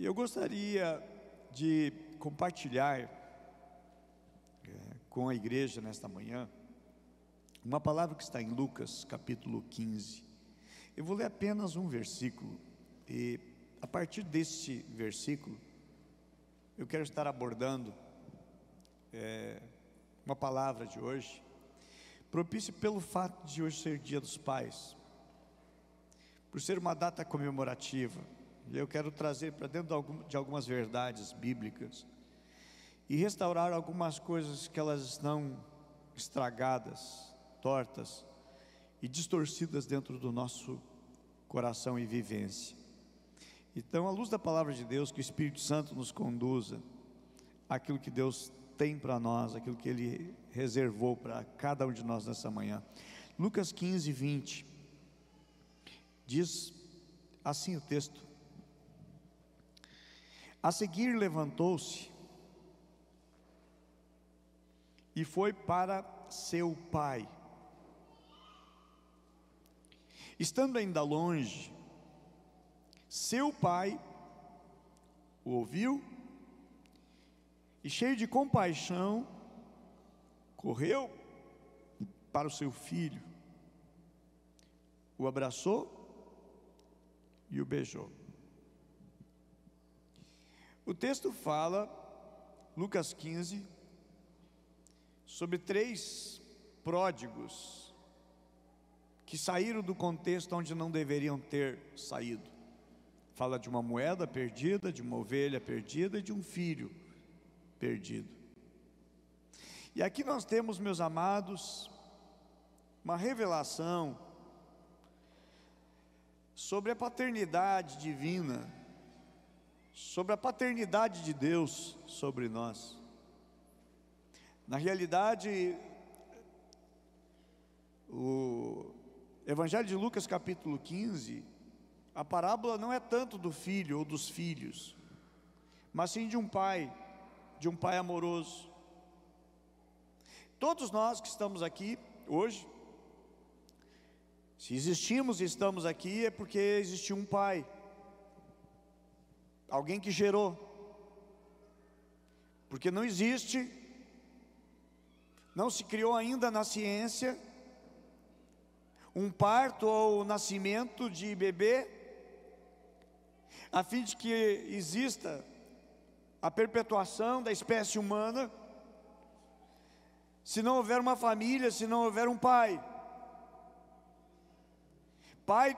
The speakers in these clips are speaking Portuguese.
E eu gostaria de compartilhar com a igreja nesta manhã uma palavra que está em Lucas capítulo 15. Eu vou ler apenas um versículo, e a partir deste versículo eu quero estar abordando uma palavra de hoje, propício pelo fato de hoje ser Dia dos Pais, por ser uma data comemorativa. E eu quero trazer para dentro de algumas verdades bíblicas e restaurar algumas coisas que elas estão estragadas, tortas e distorcidas dentro do nosso coração e vivência. Então, à luz da palavra de Deus, que o Espírito Santo nos conduza àquilo que Deus tem para nós, aquilo que Ele reservou para cada um de nós nessa manhã. Lucas 15, 20 diz assim o texto: a seguir levantou-se e foi para seu pai. Estando ainda longe, seu pai o ouviu e, cheio de compaixão, correu para o seu filho, o abraçou e o beijou. O texto fala, Lucas 15, sobre 3 pródigos que saíram do contexto onde não deveriam ter saído. Fala de uma moeda perdida, de uma ovelha perdida e de um filho perdido. E aqui nós temos, meus amados, uma revelação sobre a paternidade divina, sobre a paternidade de Deus sobre nós. Na realidade, o Evangelho de Lucas capítulo 15, a parábola não é tanto do filho ou dos filhos, mas sim de um pai amoroso. Todos nós que estamos aqui hoje, se existimos e estamos aqui, é porque existiu um pai, alguém que gerou, porque não existe, não se criou ainda na ciência um parto ou nascimento de bebê, a fim de que exista a perpetuação da espécie humana, se não houver uma família, se não houver um pai. Pai,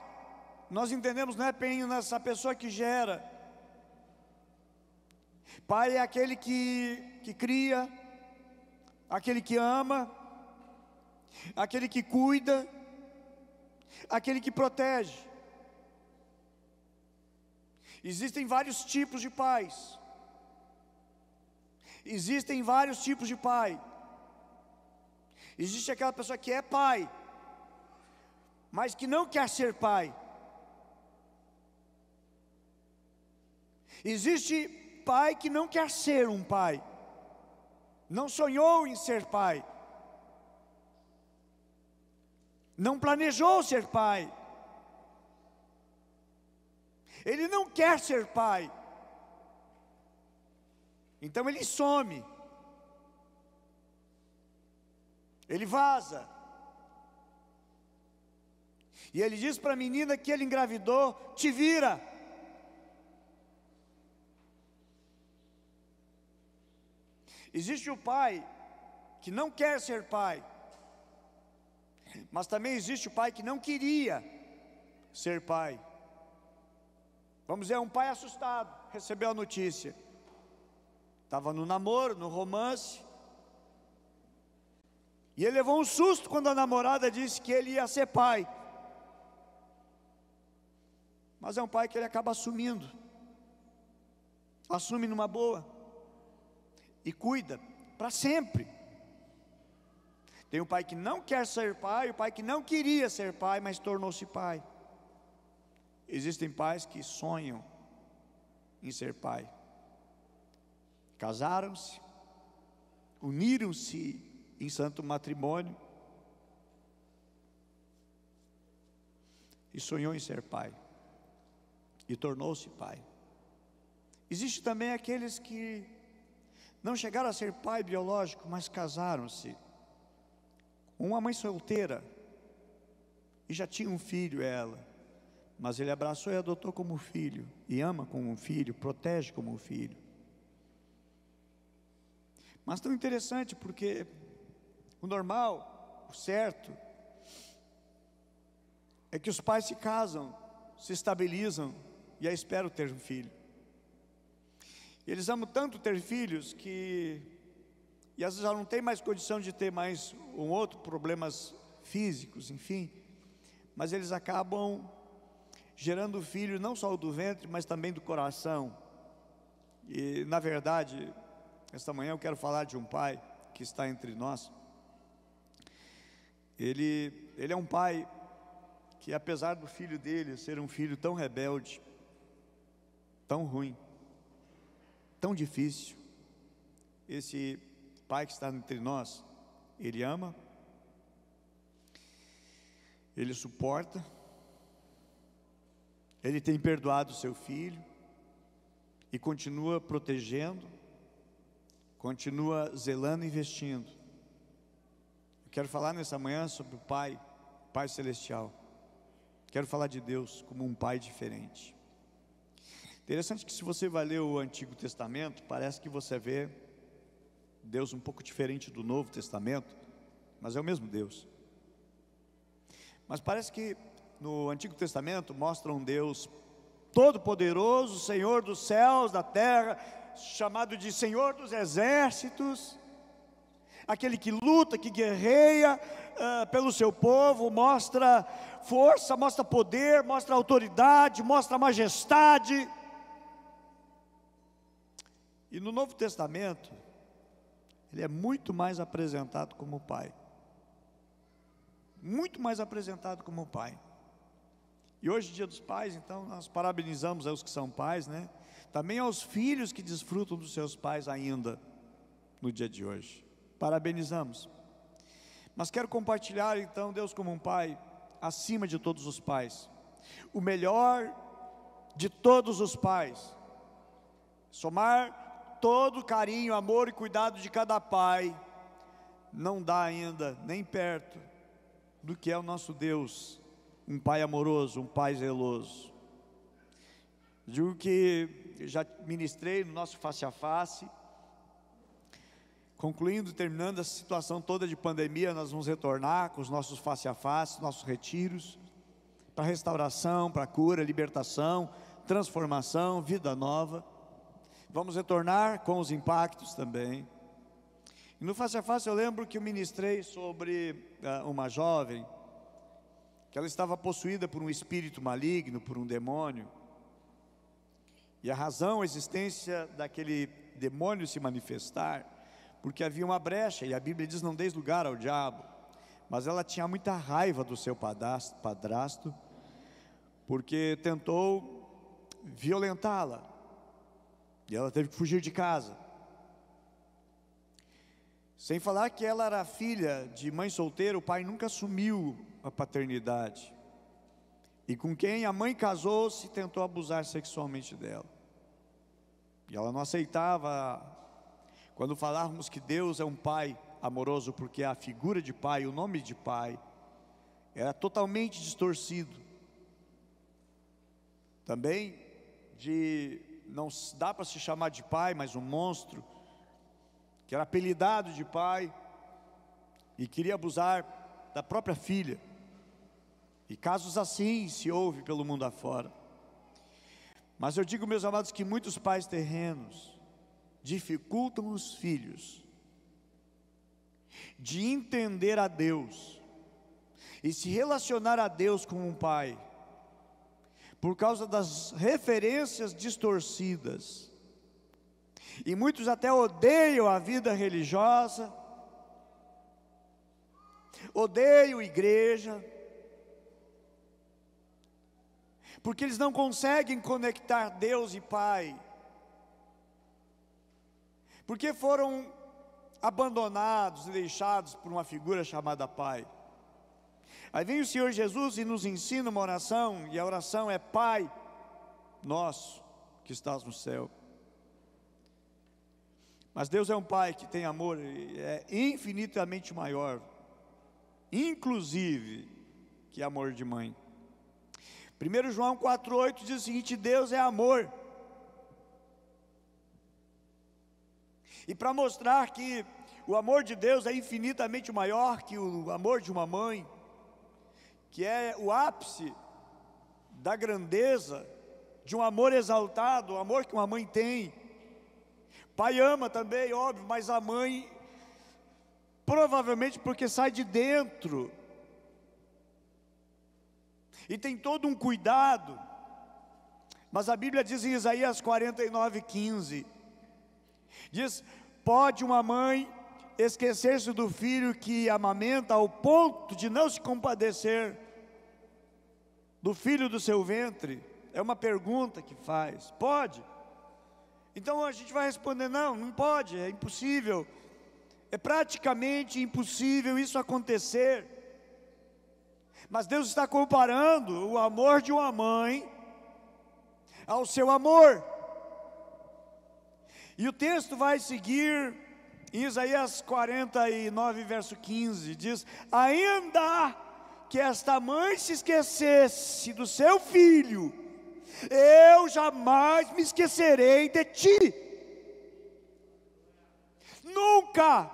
nós entendemos, não é apenas essa pessoa que gera. Pai é aquele que cria, aquele que ama, aquele que cuida, aquele que protege. Existem vários tipos de pais. Existem vários tipos de pai. Existe aquela pessoa que é pai, mas que não quer ser pai. Existe pai que não quer ser um pai, não sonhou em ser pai, não planejou ser pai, ele não quer ser pai, então ele some, ele vaza, e ele diz para a menina que ele engravidou: te vira. Existe o pai que não quer ser pai, mas também existe o pai que não queria ser pai. Vamos dizer, um pai assustado, recebeu a notícia, estava no namoro, no romance, e ele levou um susto quando a namorada disse que ele ia ser pai. Mas é um pai que ele acaba assumindo, assume numa boa e cuida para sempre. Tem o pai que não quer ser pai, o pai que não queria ser pai, mas tornou-se pai. Existem pais que sonham em ser pai, casaram-se, uniram-se em santo matrimônio e sonhou em ser pai, e tornou-se pai. Existe também aqueles que não chegaram a ser pai biológico, mas casaram-se. Uma mãe solteira, e já tinha um filho ela, mas ele abraçou e adotou como filho, e ama como um filho, protege como um filho. Mas tão interessante, porque o normal, o certo, é que os pais se casam, se estabilizam, e aí esperam ter um filho. Eles amam tanto ter filhos que, e às vezes já não tem mais condição de ter mais um outro, problemas físicos, enfim, mas eles acabam gerando filho, não só do ventre, mas também do coração. E na verdade, esta manhã eu quero falar de um pai que está entre nós. Ele é um pai que, apesar do filho dele ser um filho tão rebelde, tão ruim, tão difícil, esse pai que está entre nós, ele ama, ele suporta, ele tem perdoado seu filho e continua protegendo, continua zelando e investindo. Eu quero falar nessa manhã sobre o Pai Celestial. Quero falar de Deus como um Pai diferente. Interessante que, se você vai ler o Antigo Testamento, parece que você vê Deus um pouco diferente do Novo Testamento, mas é o mesmo Deus. Mas parece que no Antigo Testamento mostra um Deus todo-poderoso, Senhor dos céus, da terra, chamado de Senhor dos exércitos, aquele que luta, que guerreia pelo seu povo, mostra força, mostra poder, mostra autoridade, mostra majestade. E no Novo Testamento, ele é muito mais apresentado como Pai. Muito mais apresentado como Pai. E hoje, Dia dos Pais, então nós parabenizamos os que são pais, né? Também aos filhos que desfrutam dos seus pais ainda no dia de hoje. Parabenizamos. Mas quero compartilhar então Deus como um Pai acima de todos os pais. O melhor de todos os pais. Somar todo o carinho, amor e cuidado de cada pai não dá ainda nem perto do que é o nosso Deus, um Pai amoroso, um Pai zeloso. Digo que já ministrei no nosso face a face, concluindo, terminando essa situação toda de pandemia, nós vamos retornar com os nossos face a face, nossos retiros, para restauração, para cura, libertação, transformação, vida nova. Vamos retornar com os impactos também. E no face a face eu lembro que eu ministrei sobre uma jovem, que ela estava possuída por um espírito maligno, por um demônio. E a razão, a existência daquele demônio se manifestar, porque havia uma brecha, e a Bíblia diz: não deis lugar ao diabo. Mas ela tinha muita raiva do seu padrasto, porque tentou violentá-la, e ela teve que fugir de casa. Sem falar que ela era filha de mãe solteira, o pai nunca assumiu a paternidade, e com quem a mãe casou-se tentou abusar sexualmente dela, e ela não aceitava. Quando falarmos que Deus é um Pai amoroso, porque a figura de pai, o nome de pai, era totalmente distorcido. Também não dá para se chamar de pai, mas um monstro, que era apelidado de pai, e queria abusar da própria filha. E casos assim se ouve pelo mundo afora. Mas eu digo, meus amados, que muitos pais terrenos dificultam os filhos de entender a Deus e se relacionar a Deus como um pai, por causa das referências distorcidas. E muitos até odeiam a vida religiosa, odeiam a igreja, porque eles não conseguem conectar Deus e Pai, porque foram abandonados e deixados por uma figura chamada Pai. Aí vem o Senhor Jesus e nos ensina uma oração, e a oração é: Pai nosso que estás no céu. Mas Deus é um Pai que tem amor, é infinitamente maior, inclusive, que amor de mãe. 1 João 4,8 diz o seguinte: Deus é amor. E para mostrar que o amor de Deus é infinitamente maior que o amor de uma mãe, que é o ápice da grandeza de um amor exaltado, o amor que uma mãe tem. Pai ama também, óbvio, mas a mãe, provavelmente porque sai de dentro, e tem todo um cuidado. Mas a Bíblia diz em Isaías 49:15, diz: pode uma mãe esquecer-se do filho que amamenta ao ponto de não se compadecer do filho do seu ventre? É uma pergunta que faz. Pode? Então a gente vai responder: não, não pode, é impossível. É praticamente impossível isso acontecer. Mas Deus está comparando o amor de uma mãe ao seu amor. E o texto vai seguir em Isaías 49, verso 15, diz: ainda que esta mãe se esquecesse do seu filho, eu jamais me esquecerei de ti. Nunca,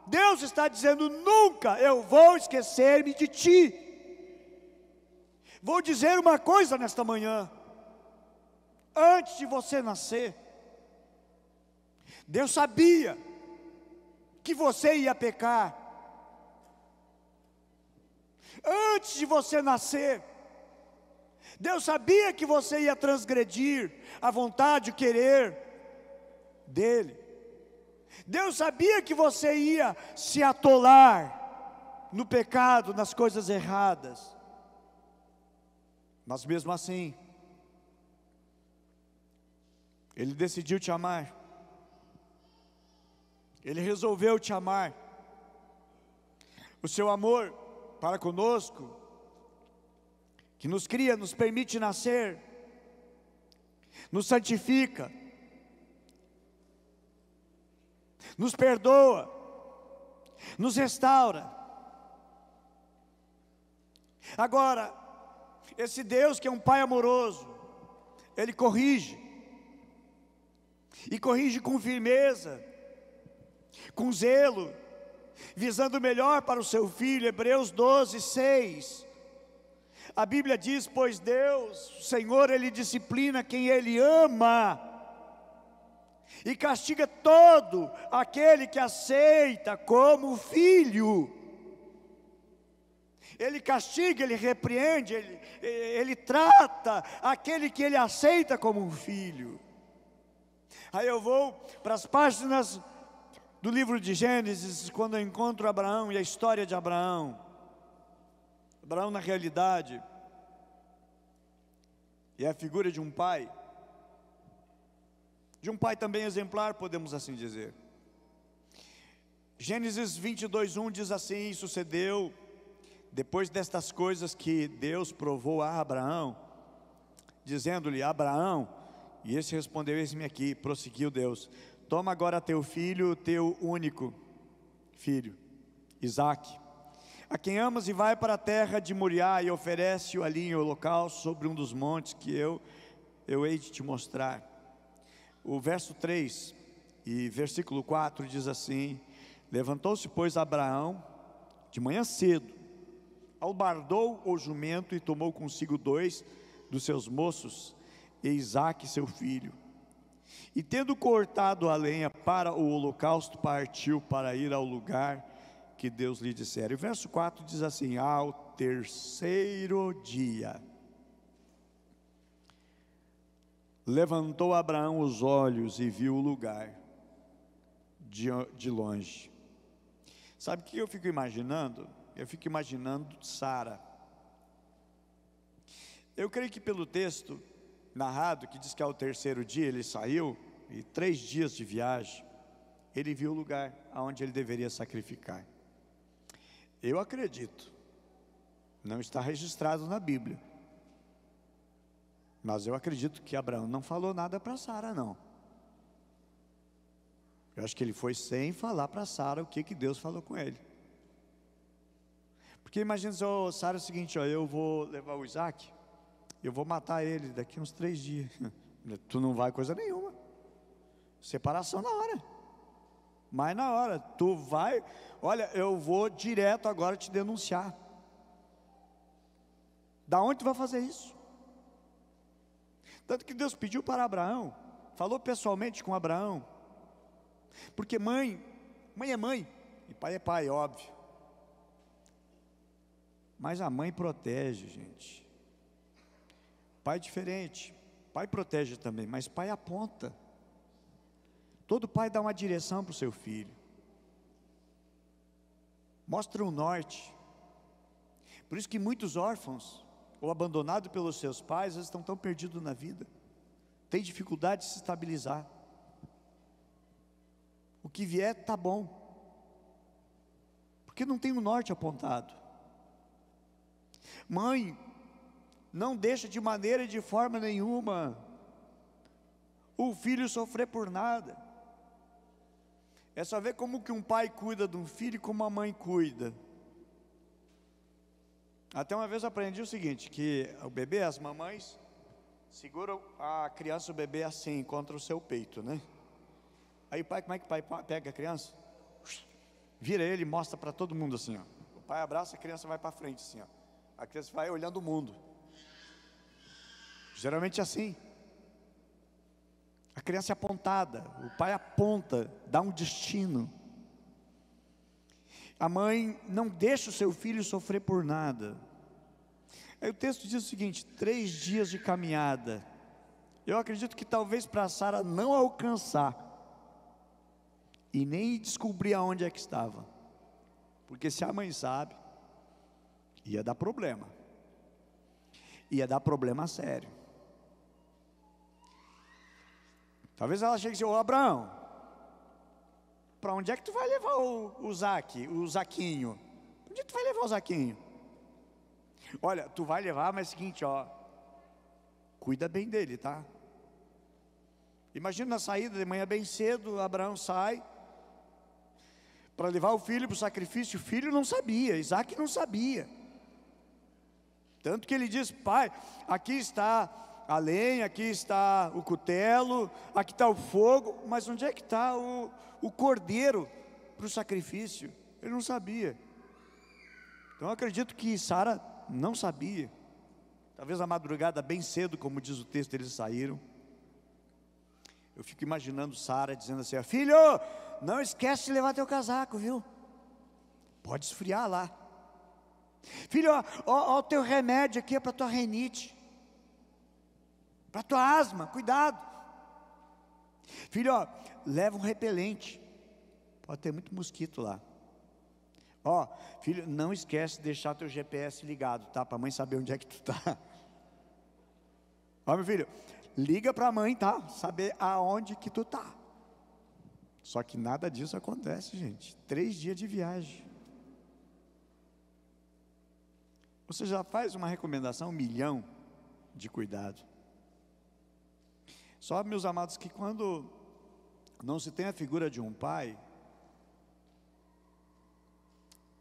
Deus está dizendo, nunca eu vou esquecer-me de ti. Vou dizer uma coisa nesta manhã: antes de você nascer, Deus sabia que você ia pecar. Antes de você nascer, Deus sabia que você ia transgredir a vontade, o querer dEle. Deus sabia que você ia se atolar no pecado, nas coisas erradas. Mas mesmo assim, Ele decidiu te amar. Ele resolveu te amar. O seu amor para conosco, que nos cria, nos permite nascer, nos santifica, nos perdoa, nos restaura. Agora, esse Deus que é um Pai amoroso, Ele corrige, e corrige com firmeza, com zelo, visando o melhor para o seu filho. Hebreus 12:6, a Bíblia diz: pois Deus, o Senhor, Ele disciplina quem Ele ama, e castiga todo aquele que aceita como filho. Ele castiga, Ele repreende, Ele trata aquele que Ele aceita como um filho. Aí eu vou para as páginas do livro de Gênesis, quando eu encontro Abraão e a história de Abraão. Abraão, na realidade, é a figura de um pai também exemplar, podemos assim dizer. Gênesis 22:1 diz assim: sucedeu depois destas coisas que Deus provou a Abraão, dizendo-lhe: Abraão, e esse respondeu: eis-me aqui. Prosseguiu Deus: toma agora teu filho, teu único filho, Isaque, a quem amas, e vai para a terra de Moriá, e oferece-o ali em holocausto sobre um dos montes que eu hei de te mostrar. O verso 3 e versículo 4 diz assim: levantou-se, pois, Abraão de manhã cedo, albardou o jumento e tomou consigo 2 dos seus moços, e Isaque seu filho. E tendo cortado a lenha para o holocausto, partiu para ir ao lugar que Deus lhe dissera. E o verso 4 diz assim: ao terceiro dia, levantou Abraão os olhos e viu o lugar de longe. Sabe o que eu fico imaginando? Eu fico imaginando Sara. Eu creio que pelo texto narrado, que diz que ao terceiro dia ele saiu, e 3 dias de viagem, ele viu o lugar aonde ele deveria sacrificar. Eu acredito, não está registrado na Bíblia, mas eu acredito que Abraão não falou nada para Sara, não. Eu acho que ele foi sem falar para Sara o que Deus falou com ele. Porque imagina, Sara, é o seguinte, ó, eu vou levar o Isaac, eu vou matar ele daqui uns 3 dias. Tu não vai coisa nenhuma. Separação na hora. Mas na hora, tu vai, olha, eu vou direto agora te denunciar. Da onde tu vai fazer isso? Tanto que Deus pediu para Abraão, falou pessoalmente com Abraão, porque mãe é mãe, e pai é pai, óbvio. Mas a mãe protege, gente. Pai é diferente, pai protege também, mas pai aponta. Todo pai dá uma direção para o seu filho, mostra um norte. Por isso que muitos órfãos, ou abandonados pelos seus pais, às vezes estão tão perdidos na vida, tem dificuldade de se estabilizar. O que vier está bom, porque não tem um norte apontado. Mãe, não deixa de maneira e de forma nenhuma o filho sofrer por nada. É só ver como que um pai cuida de um filho e como a mãe cuida. Até uma vez eu aprendi o seguinte, que o bebê, as mamães seguram a criança, o bebê assim, contra o seu peito, né? Aí o pai, como é que o pai pega a criança? Vira ele e mostra para todo mundo assim, ó. O pai abraça, a criança vai para frente assim, ó. A criança vai olhando o mundo. Geralmente é assim. A criança é apontada, o pai aponta, dá um destino. A mãe não deixa o seu filho sofrer por nada. Aí o texto diz o seguinte: 3 dias de caminhada. Eu acredito que talvez para Sara não alcançar e nem descobrir aonde é que estava, porque se a mãe sabe, ia dar problema sério. Talvez ela chegue e diga: ô Abraão, para onde é que tu vai levar o Zaquinho? Onde é que tu vai levar o Zaquinho? Olha, tu vai levar, mas é o seguinte, ó, cuida bem dele, tá? Imagina na saída de manhã bem cedo, Abraão sai para levar o filho para o sacrifício. O filho não sabia, Isaac não sabia. Tanto que ele diz: pai, aqui está a lenha, aqui está o cutelo, aqui está o fogo, mas onde é que está o cordeiro para o sacrifício? Ele não sabia. Então eu acredito que Sara não sabia. Talvez na madrugada bem cedo, como diz o texto, eles saíram. Eu fico imaginando Sara dizendo assim: filho, não esquece de levar teu casaco, viu? Pode esfriar lá. Filho, ó o teu remédio aqui é para tua rinite, para tua asma, cuidado. Filho, ó, leva um repelente, pode ter muito mosquito lá. Ó, filho, não esquece de deixar teu GPS ligado, tá? Para a mãe saber onde é que tu tá. Ó, meu filho, liga para a mãe, tá? Saber aonde que tu tá. Só que nada disso acontece, gente. 3 dias de viagem. Você já faz uma recomendação 1 milhão de cuidado. Só, meus amados, que quando não se tem a figura de um pai,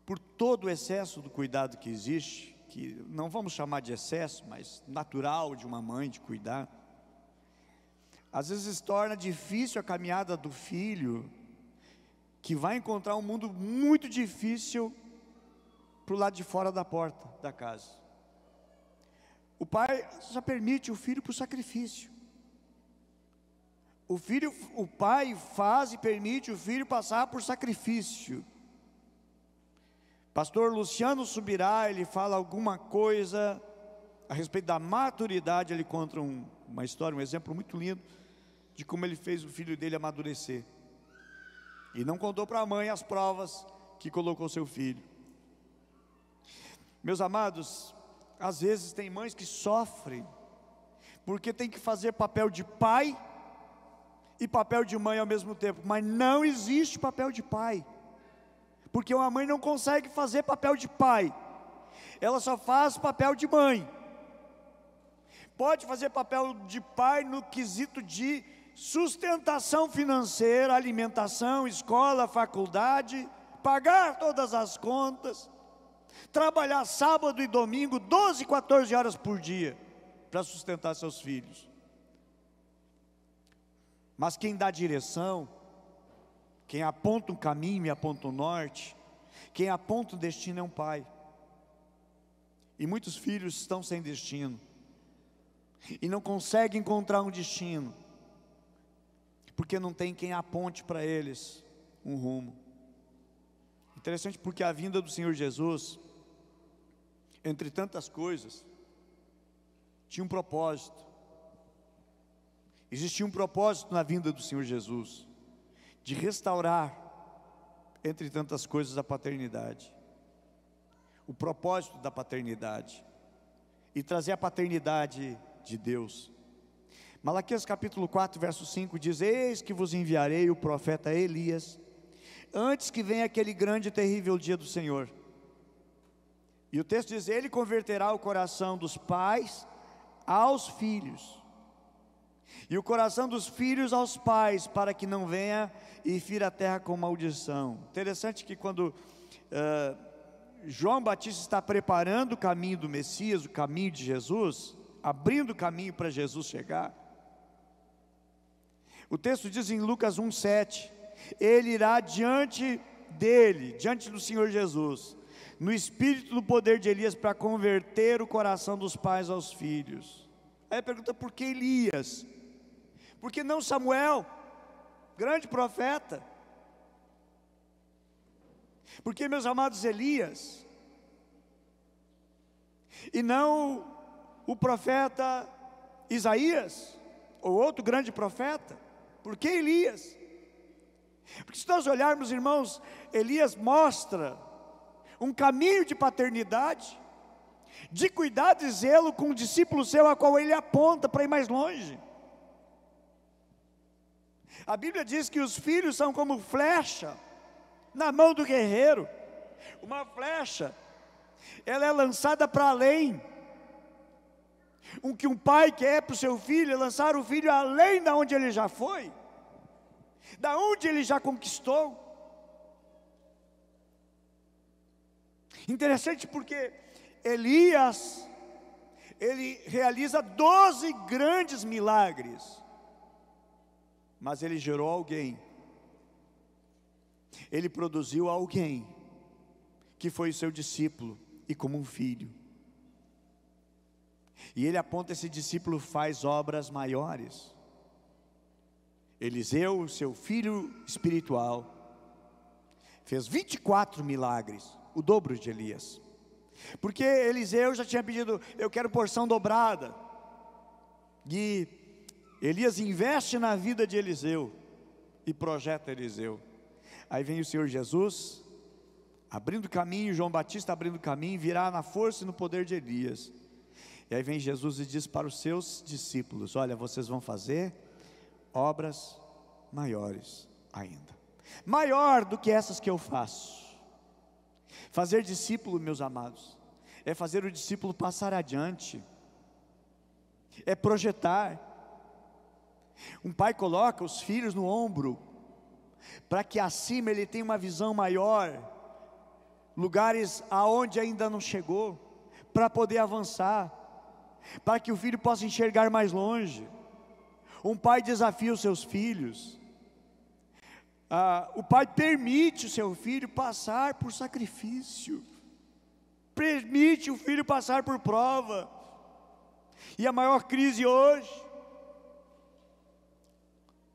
por todo o excesso do cuidado que existe, que não vamos chamar de excesso, mas natural de uma mãe de cuidar, às vezes torna difícil a caminhada do filho, que vai encontrar um mundo muito difícil para o lado de fora da porta da casa. O pai já permite o filho para o sacrifício. O pai faz e permite o filho passar por sacrifício. Pastor Luciano Subirá, ele fala alguma coisa a respeito da maturidade. Ele conta uma história, um exemplo muito lindo de como ele fez o filho dele amadurecer, e não contou para a mãe as provas que colocou seu filho. Meus amados, às vezes tem mães que sofrem porque tem que fazer papel de pai e papel de mãe ao mesmo tempo, mas não existe papel de pai, porque uma mãe não consegue fazer papel de pai, ela só faz papel de mãe. Pode fazer papel de pai no quesito de sustentação financeira, alimentação, escola, faculdade, pagar todas as contas, trabalhar sábado e domingo, 12, 14 horas por dia, para sustentar seus filhos. Mas quem dá direção, quem aponta um caminho e aponta um norte, quem aponta o destino é um pai. E muitos filhos estão sem destino, e não conseguem encontrar um destino, porque não tem quem aponte para eles um rumo. Interessante, porque a vinda do Senhor Jesus, entre tantas coisas, tinha um propósito. Existia um propósito na vinda do Senhor Jesus, de restaurar, entre tantas coisas, a paternidade. O propósito da paternidade, e trazer a paternidade de Deus. Malaquias capítulo 4, verso 5 diz: eis que vos enviarei o profeta Elias, antes que venha aquele grande e terrível dia do Senhor. E o texto diz: ele converterá o coração dos pais aos filhos, e o coração dos filhos aos pais, para que não venha e fira a terra com maldição. Interessante que quando João Batista está preparando o caminho do Messias, o caminho de Jesus, abrindo o caminho para Jesus chegar, o texto diz em Lucas 1,7, ele irá diante dele, diante do Senhor Jesus, no espírito do poder de Elias, para converter o coração dos pais aos filhos. Aí pergunta: por que Elias? Por que não Samuel, grande profeta? Por que, meus amados, Elias? E não o profeta Isaías, ou outro grande profeta? Por que Elias? Porque se nós olharmos, irmãos, Elias mostra um caminho de paternidade, de cuidado e zelo com o discípulo seu, a qual ele aponta para ir mais longe. A Bíblia diz que os filhos são como flecha na mão do guerreiro. Uma flecha, ela é lançada para além. O que um pai quer para o seu filho é lançar o filho além da onde ele já foi, da onde ele já conquistou. Interessante, porque Elias, ele realiza 12 grandes milagres, mas ele gerou alguém, ele produziu alguém, que foi o seu discípulo, e como um filho. E ele aponta: esse discípulo faz obras maiores. Eliseu, seu filho espiritual, fez 24 milagres, o dobro de Elias. Porque Eliseu já tinha pedido: eu quero porção dobrada. E Elias investe na vida de Eliseu e projeta Eliseu. Aí vem o Senhor Jesus, abrindo caminho, João Batista abrindo caminho, virá na força e no poder de Elias. E aí vem Jesus e diz para os seus discípulos: olha, vocês vão fazer obras maiores ainda, maior do que essas que eu faço. Fazer discípulo, meus amados, é fazer o discípulo passar adiante, é projetar. Um pai coloca os filhos no ombro, para que acima ele tenha uma visão maior, lugares aonde ainda não chegou, para poder avançar, para que o filho possa enxergar mais longe. Um pai desafia os seus filhos. O pai permite o seu filho passar por sacrifício, permite o filho passar por prova. E a maior crise hoje,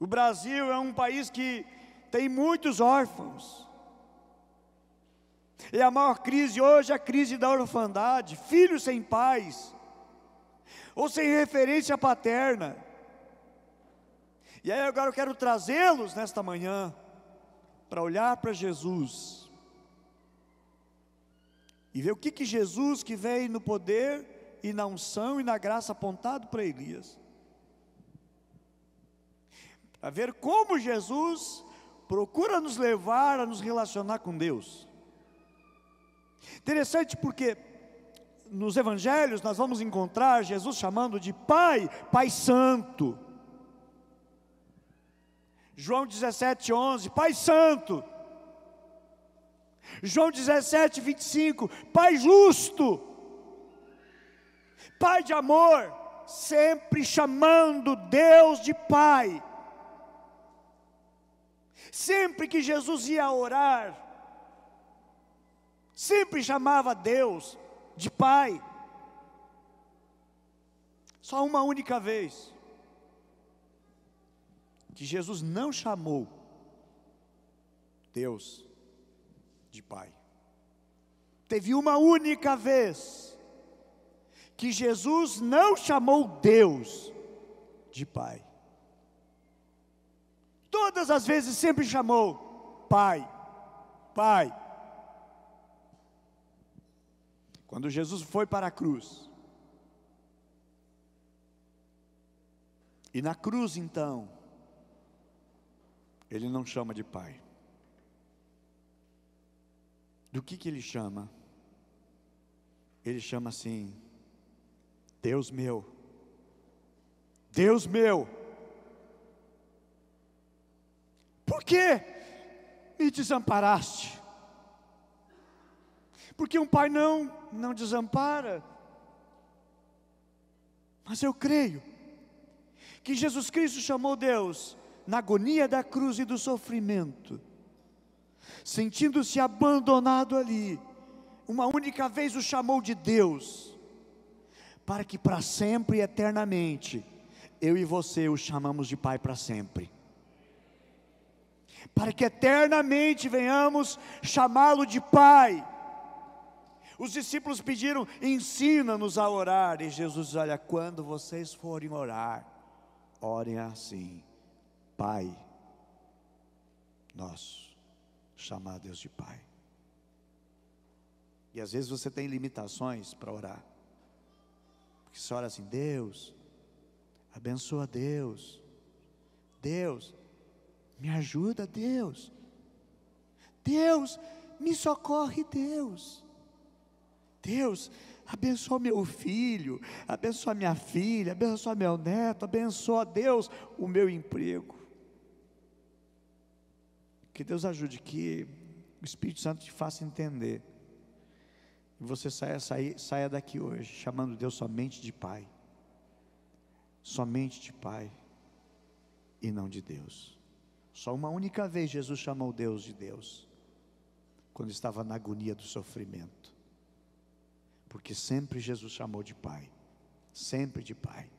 o Brasil é um país que tem muitos órfãos, e a maior crise hoje é a crise da orfandade, filhos sem pais, ou sem referência paterna. E aí agora eu quero trazê-los nesta manhã, para olhar para Jesus, e ver o que Jesus, que veio no poder e na unção e na graça, apontado para Elias, para ver como Jesus procura nos levar a nos relacionar com Deus. Interessante, porque nos evangelhos nós vamos encontrar Jesus chamando de Pai, Pai Santo. João 17:11, Pai Santo. João 17:25, Pai Justo, Pai de amor, sempre chamando Deus de Pai. Sempre que Jesus ia orar, sempre chamava Deus de Pai. Só uma única vez que Jesus não chamou Deus de Pai. Teve uma única vez que Jesus não chamou Deus de Pai. Todas as vezes sempre chamou Pai, Pai. Quando Jesus foi para a cruz, e na cruz então, Ele não chama de Pai. Do que Ele chama? Ele chama assim: Deus meu, Deus meu, por que me desamparaste? Porque um pai não desampara. Mas eu creio que Jesus Cristo chamou Deus na agonia da cruz e do sofrimento, sentindo-se abandonado ali, uma única vez o chamou de Deus, para que para sempre e eternamente, eu e você o chamamos de Pai para sempre. Para que eternamente venhamos chamá-lo de Pai. Os discípulos pediram: ensina-nos a orar. E Jesus diz: olha, quando vocês forem orar, orem assim: Pai nosso, chamar Deus de Pai. E às vezes você tem limitações para orar, porque você ora assim: Deus, abençoa Deus, Deus, me ajuda Deus, Deus, me socorre Deus, Deus, abençoa meu filho, abençoa minha filha, abençoa meu neto, abençoa Deus o meu emprego. Que Deus ajude, que o Espírito Santo te faça entender, e você saia daqui hoje chamando Deus somente de Pai, somente de Pai e não de Deus. Só uma única vez Jesus chamou Deus de Deus, quando estava na agonia do sofrimento, porque sempre Jesus chamou de Pai, sempre de Pai.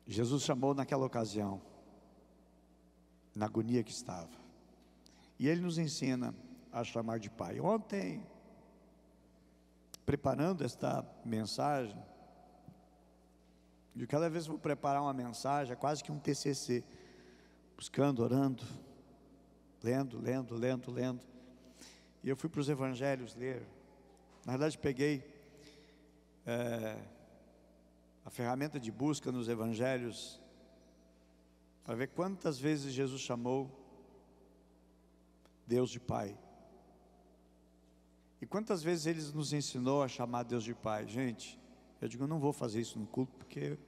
Jesus chamou naquela ocasião, na agonia que estava, e Ele nos ensina a chamar de Pai. Ontem, preparando esta mensagem, e cada vez vou preparar uma mensagem, é quase que um TCC, buscando, orando, lendo, e eu fui para os evangelhos ler. Na verdade peguei a ferramenta de busca nos evangelhos, para ver quantas vezes Jesus chamou Deus de Pai, e quantas vezes Ele nos ensinou a chamar Deus de Pai. Gente, eu digo, eu não vou fazer isso no culto, porque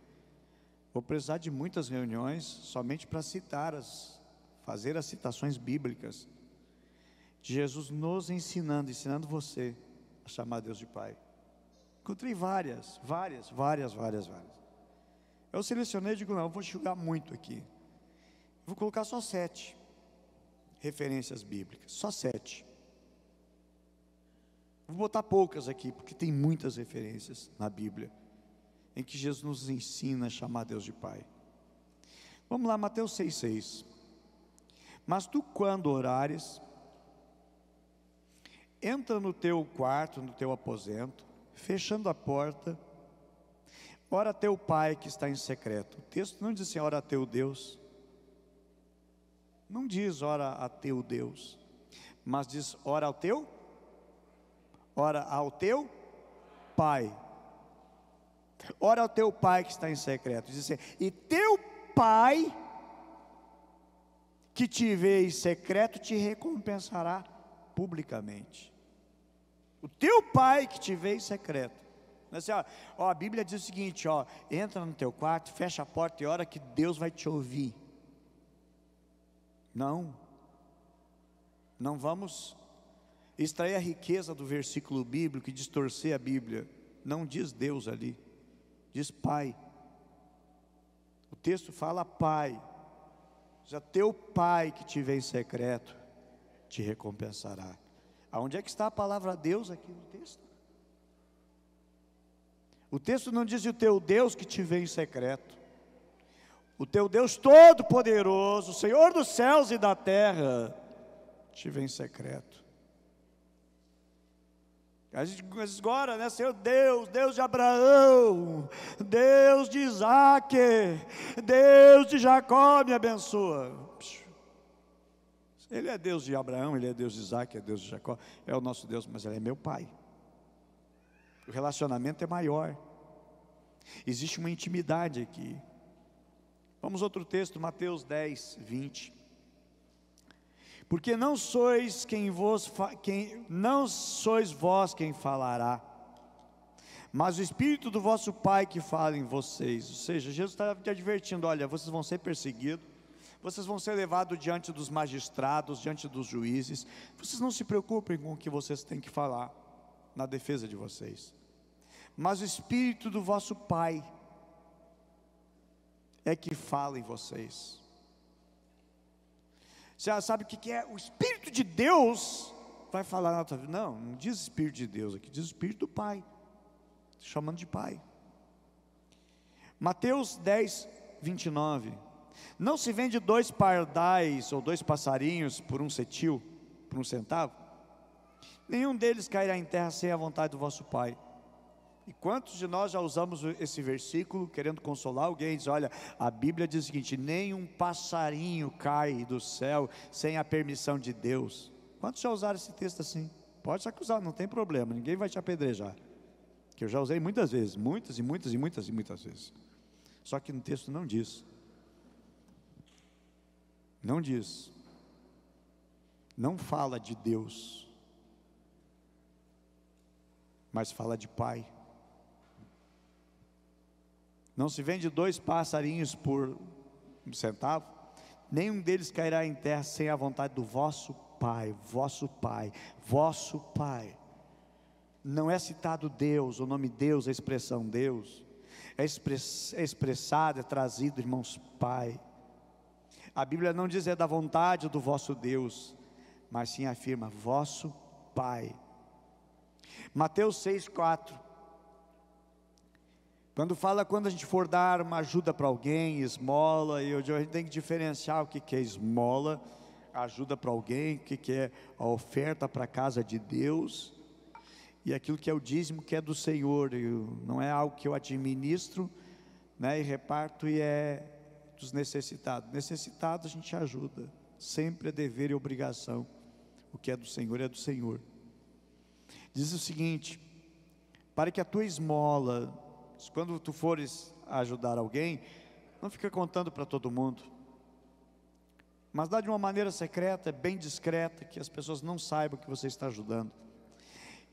vou precisar de muitas reuniões, somente para fazer as citações bíblicas, de Jesus nos ensinando você a chamar Deus de Pai. Encontrei várias. Eu selecionei e digo, não, eu vou enxugar muito aqui, vou colocar só 7 referências bíblicas, só 7. Vou botar poucas aqui, porque tem muitas referências na Bíblia, em que Jesus nos ensina a chamar Deus de Pai. Vamos lá, Mateus 6,6. Mas tu, quando orares, entra no teu quarto, no teu aposento, fechando a porta, ora a teu Pai que está em secreto. O texto não diz assim, ora a teu Deus, não diz ora a teu Deus, mas diz ora ao teu Pai. Ora ao teu Pai que está em secreto. Diz assim, e teu Pai que te vê em secreto te recompensará publicamente. O teu Pai que te vê em secreto. Assim, ó, a Bíblia diz o seguinte, ó, entra no teu quarto, fecha a porta e ora que Deus vai te ouvir. Não vamos extrair a riqueza do versículo bíblico e distorcer a Bíblia. Não diz Deus ali, diz Pai. O texto fala Pai. Já teu Pai que te vê em secreto te recompensará. Aonde é que está a palavra Deus aqui no texto? O texto não diz o teu Deus que te vê em secreto. O teu Deus todo-poderoso, Senhor dos céus e da terra, te vê em secreto. A gente agora, né, Senhor Deus, Deus de Abraão, Deus de Isaac, Deus de Jacó, me abençoa. Ele é Deus de Abraão, Ele é Deus de Isaac, é Deus de Jacó, é o nosso Deus, mas Ele é meu Pai. O relacionamento é maior, existe uma intimidade aqui. Vamos outro texto, Mateus 10, 20. Porque não sois vós quem falará, mas o Espírito do vosso Pai que fala em vocês. Ou seja, Jesus está te advertindo, olha, vocês vão ser perseguidos, vocês vão ser levados diante dos magistrados, diante dos juízes. Vocês não se preocupem com o que vocês têm que falar na defesa de vocês, mas o Espírito do vosso Pai é que fala em vocês. Você sabe o que é? O Espírito de Deus vai falar na tua vida. Não diz Espírito de Deus aqui, diz o Espírito do Pai, chamando de Pai. Mateus 10, 29. Não se vende 2 pardais ou 2 passarinhos por um cetil, por 1 centavo? Nenhum deles cairá em terra sem a vontade do vosso Pai. E quantos de nós já usamos esse versículo querendo consolar alguém? Diz, olha, a Bíblia diz o seguinte: nenhum passarinho cai do céu sem a permissão de Deus. Quantos já usaram esse texto assim? Pode se acusar, não tem problema, ninguém vai te apedrejar. Que eu já usei muitas vezes, muitas vezes. Só que no texto não diz. Não diz. Não fala de Deus, mas fala de Pai. Não se vende 2 passarinhos por 1 centavo, nenhum deles cairá em terra sem a vontade do vosso Pai, vosso Pai, vosso Pai. Não é citado Deus, o nome Deus, a expressão Deus, é expressado, é trazido, irmãos, Pai. A Bíblia não diz é da vontade do vosso Deus, mas sim afirma vosso Pai. Mateus 6, 4. Quando a gente for dar uma ajuda para alguém, esmola, e a gente tem que diferenciar o que é esmola, ajuda para alguém, o que é a oferta para a casa de Deus, e aquilo que é o dízimo que é do Senhor. Não é algo que eu administro, né, e reparto, e é dos necessitados. Necessitado a gente ajuda, sempre é dever e obrigação. O que é do Senhor é do Senhor. Diz o seguinte: para que a tua esmola, quando tu fores ajudar alguém, não fica contando para todo mundo, mas dá de uma maneira secreta, bem discreta, que as pessoas não saibam que você está ajudando.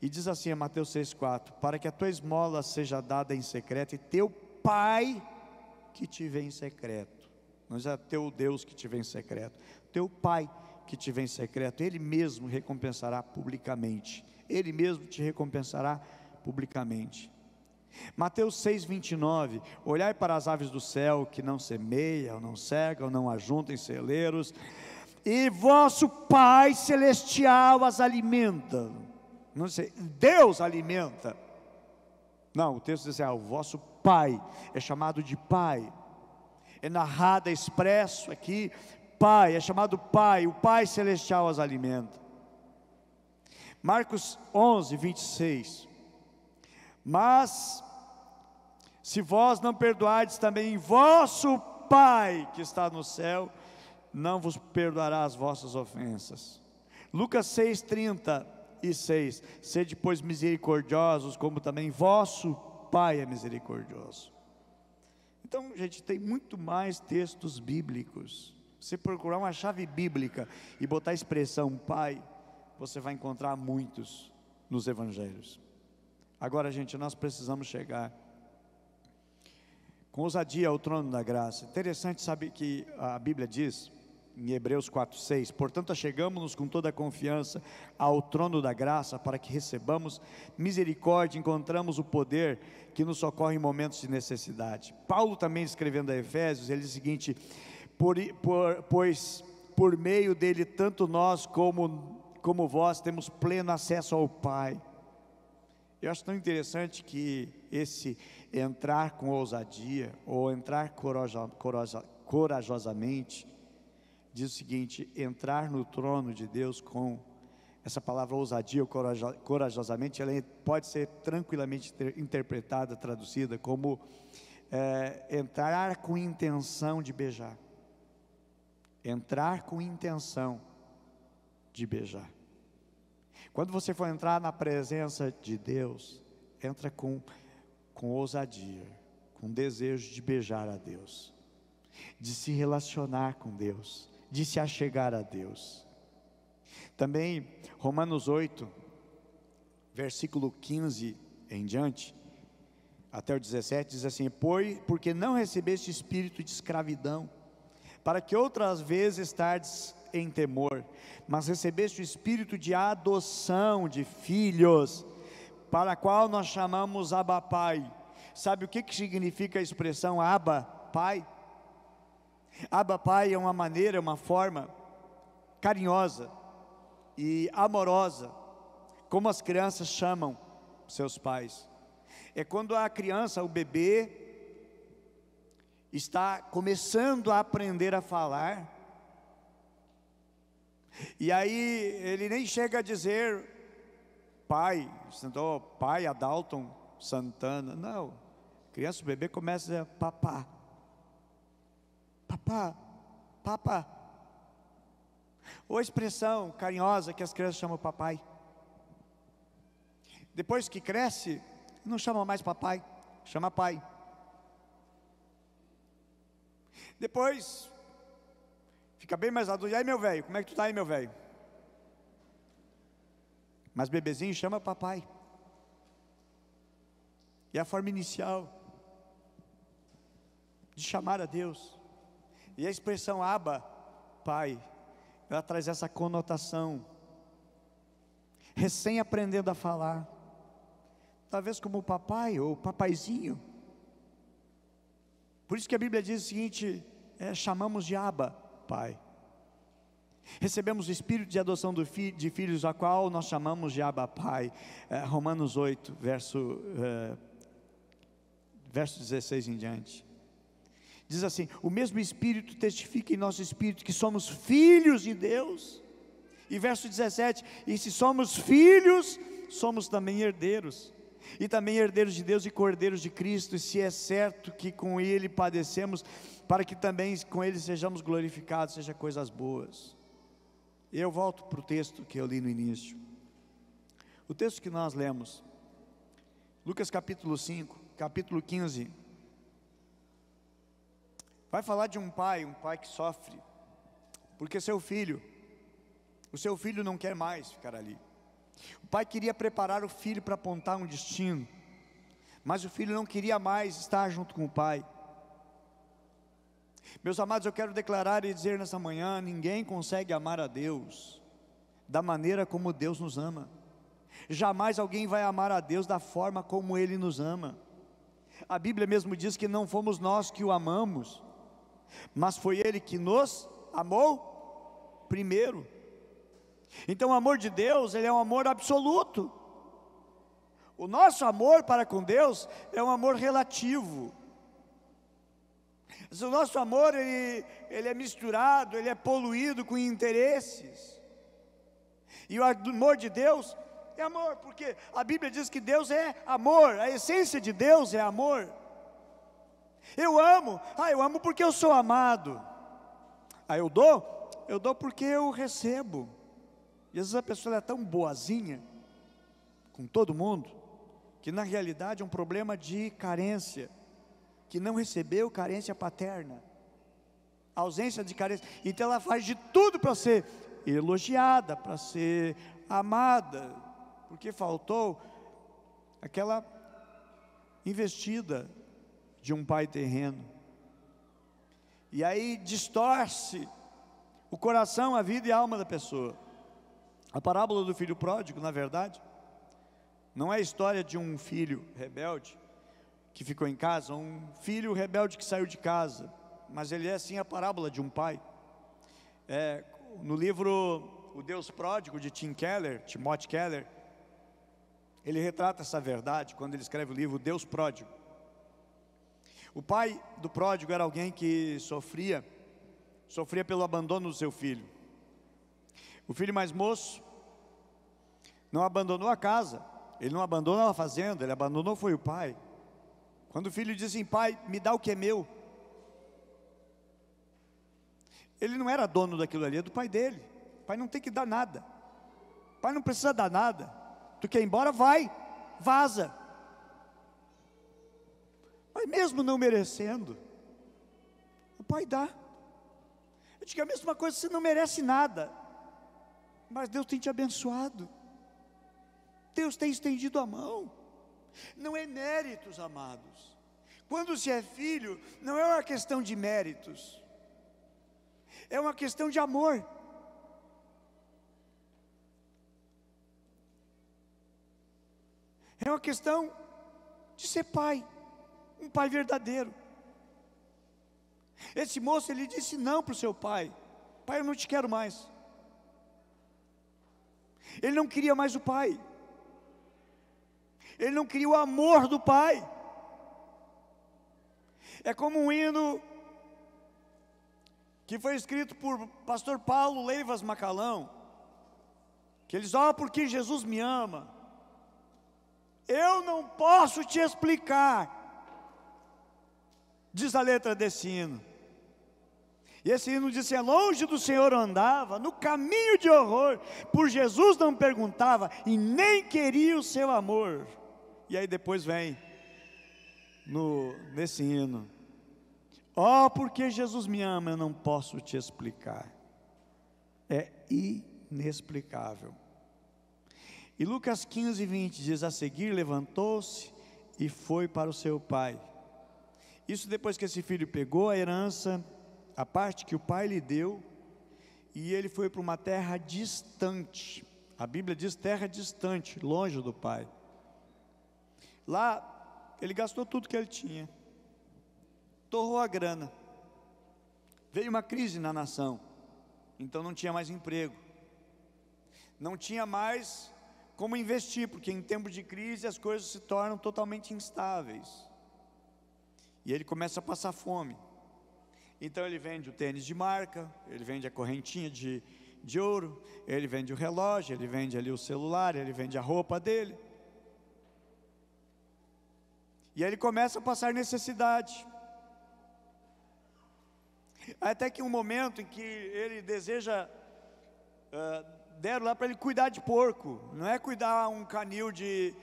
E diz assim, em Mateus 6,4: para que a tua esmola seja dada em secreto, e teu Pai que te vê em secreto, não é teu Deus que te vê em secreto, teu Pai que te vê em secreto, Ele mesmo recompensará publicamente, Ele mesmo te recompensará publicamente. Mateus 6,29: olhai para as aves do céu, que não semeiam, não cegam, não ajuntam em celeiros, e vosso Pai celestial as alimenta. Não sei, Deus alimenta. Não, o texto diz assim, o vosso Pai é chamado de Pai, é narrado, é expresso aqui, Pai, é chamado Pai, o Pai celestial as alimenta. Marcos 11, 26: mas se vós não perdoardes, também vosso Pai que está no céu não vos perdoará as vossas ofensas. Lucas 6,36: sede, pois, misericordiosos, como também vosso Pai é misericordioso. Então, gente, tem muito mais textos bíblicos. Se procurar uma chave bíblica e botar a expressão Pai, você vai encontrar muitos nos evangelhos. Agora, gente, nós precisamos chegar com ousadia ao trono da graça. Interessante, sabe que a Bíblia diz, em Hebreus 4:6, portanto, achegamo-nos com toda a confiança ao trono da graça, para que recebamos misericórdia, encontramos o poder que nos socorre em momentos de necessidade. Paulo também, escrevendo a Efésios, ele diz o seguinte: pois por meio dele, tanto nós como vós, temos pleno acesso ao Pai. Eu acho tão interessante que esse entrar com ousadia, ou entrar corajosamente, diz o seguinte: entrar no trono de Deus com essa palavra ousadia ou corajosamente, ela pode ser tranquilamente interpretada, traduzida como entrar com intenção de beijar. Entrar com intenção de beijar. Quando você for entrar na presença de Deus, entra com ousadia, com desejo de beijar a Deus, de se relacionar com Deus, de se achegar a Deus. Também Romanos 8, versículo 15 em diante, até o 17, diz assim: porque não recebeste espírito de escravidão, para que outras vezes estardes em temor, mas recebeste o espírito de adoção de filhos, para a qual nós chamamos Abba Pai. Sabe o que significa a expressão Abba Pai? Abba Pai é uma maneira, uma forma carinhosa e amorosa, como as crianças chamam seus pais. É quando a criança, o bebê, está começando a aprender a falar, e aí ele nem chega a dizer pai, sentou pai Adalton Santana, não, criança, o bebê começa a dizer papá, papá, papá, ou a expressão carinhosa que as crianças chamam papai. Depois que cresce, não chama mais papai, chama pai. Depois fica bem mais adulto: e aí, meu velho, como é que tu tá aí, meu velho? Mas bebezinho chama papai. E a forma inicial de chamar a Deus. E a expressão Abba, Pai, ela traz essa conotação. Recém aprendendo a falar, talvez como papai ou papaizinho. Por isso que a Bíblia diz o seguinte: chamamos de Abba, Pai. Recebemos o espírito de adoção de filhos, a qual nós chamamos de Abba, Pai. Romanos 8, verso 16 em diante. Diz assim: o mesmo Espírito testifica em nosso espírito que somos filhos de Deus. E verso 17: e se somos filhos, somos também herdeiros, e também herdeiros de Deus e cordeiros de Cristo, e se é certo que com Ele padecemos, para que também com Ele sejamos glorificados, seja coisas boas. Eu volto para o texto que eu li no início. O texto que nós lemos, Lucas capítulo 5, capítulo 15, vai falar de um pai que sofre, porque o seu filho não quer mais ficar ali. O pai queria preparar o filho para apontar um destino, mas o filho não queria mais estar junto com o pai. Meus amados, eu quero declarar e dizer nessa manhã: ninguém consegue amar a Deus da maneira como Deus nos ama. Jamais alguém vai amar a Deus da forma como Ele nos ama. A Bíblia mesmo diz que não fomos nós que o amamos, mas foi Ele que nos amou primeiro. Então o amor de Deus, ele é um amor absoluto. O nosso amor para com Deus é um amor relativo. O nosso amor, ele é misturado, ele é poluído com interesses. E o amor de Deus é amor, porque a Bíblia diz que Deus é amor, a essência de Deus é amor. Eu amo porque eu sou amado. Eu dou porque eu recebo. E às vezes a pessoa é tão boazinha com todo mundo, que na realidade é um problema de carência, que não recebeu carência paterna, ausência de carência. Então ela faz de tudo para ser elogiada, para ser amada, porque faltou aquela investida de um pai terreno. E aí distorce o coração, a vida e a alma da pessoa. A parábola do filho pródigo, na verdade, não é a história de um filho rebelde que ficou em casa, um filho rebelde que saiu de casa, mas ele é sim a parábola de um pai. No livro O Deus Pródigo, de Timothy Keller, ele retrata essa verdade quando ele escreve o livro Deus Pródigo. O pai do pródigo era alguém que sofria pelo abandono do seu filho. O filho mais moço não abandonou a casa, ele não abandonou a fazenda, ele abandonou foi o pai. Quando o filho disse assim: pai, me dá o que é meu, ele não era dono daquilo ali, é do pai dele. O pai não tem que dar nada, o pai não precisa dar nada. Tu quer ir embora? Vai, vaza. Mas mesmo não merecendo, o pai dá. Eu digo a mesma coisa, você não merece nada, mas Deus tem te abençoado, Deus tem estendido a mão. Não é méritos, amados. Quando se é filho, não é uma questão de méritos, é uma questão de amor. É uma questão de ser pai, um pai verdadeiro. Esse moço, ele disse não para o seu pai: pai, eu não te quero mais. Ele não queria mais o pai, ele não queria o amor do pai. É como um hino que foi escrito por pastor Paulo Leivas Macalão, que eles: ó, porque Jesus me ama, eu não posso te explicar, diz a letra desse hino. E esse hino diz assim: longe do Senhor eu andava, no caminho de horror, por Jesus não perguntava, e nem queria o seu amor. E aí depois vem, nesse hino: ó, porque Jesus me ama, eu não posso te explicar. É inexplicável. E Lucas 15:20 diz: a seguir levantou-se e foi para o seu pai. Isso depois que esse filho pegou a herança, a parte que o pai lhe deu, e ele foi para uma terra distante. A Bíblia diz terra distante, longe do pai. Lá ele gastou tudo que ele tinha, torrou a grana. Veio uma crise na nação, então não tinha mais emprego, não tinha mais como investir, porque em tempos de crise as coisas se tornam totalmente instáveis. E ele começa a passar fome. Então ele vende o tênis de marca, ele vende a correntinha de ouro, ele vende o relógio, ele vende ali o celular, ele vende a roupa dele. E aí ele começa a passar necessidade. Até que um momento em que ele deseja, deram lá para ele cuidar de porco. Não é cuidar um canil de